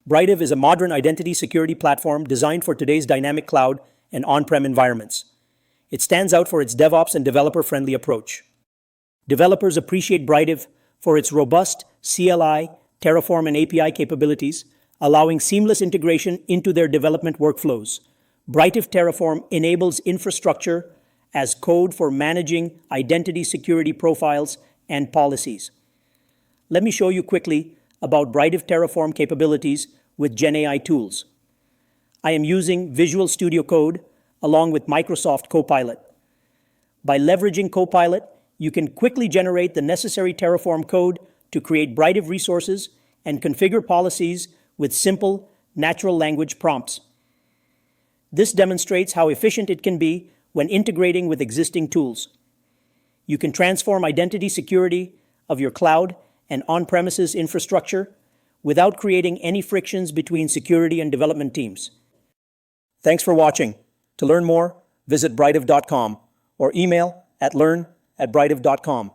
Brightive is a modern identity security platform designed for today's dynamic cloud and on-prem environments. It stands out for its DevOps and developer-friendly approach. Developers appreciate Brightive for its robust CLI, Terraform, and API capabilities, allowing seamless integration into their development workflows. Brightive Terraform enables infrastructure as code for managing identity security profiles and policies. Let me show you quickly about Brightive Terraform capabilities with GenAI tools. I am using Visual Studio Code along with Microsoft Copilot. By leveraging Copilot, you can quickly generate the necessary Terraform code to create Brightive resources and configure policies with simple, natural language prompts. This demonstrates how efficient it can be when integrating with existing tools. You can transform identity security of your cloud and on-premises infrastructure without creating any frictions between security and development teams. Thanks for watching. To learn more, visit brightive.com or email at learn@brightive.com.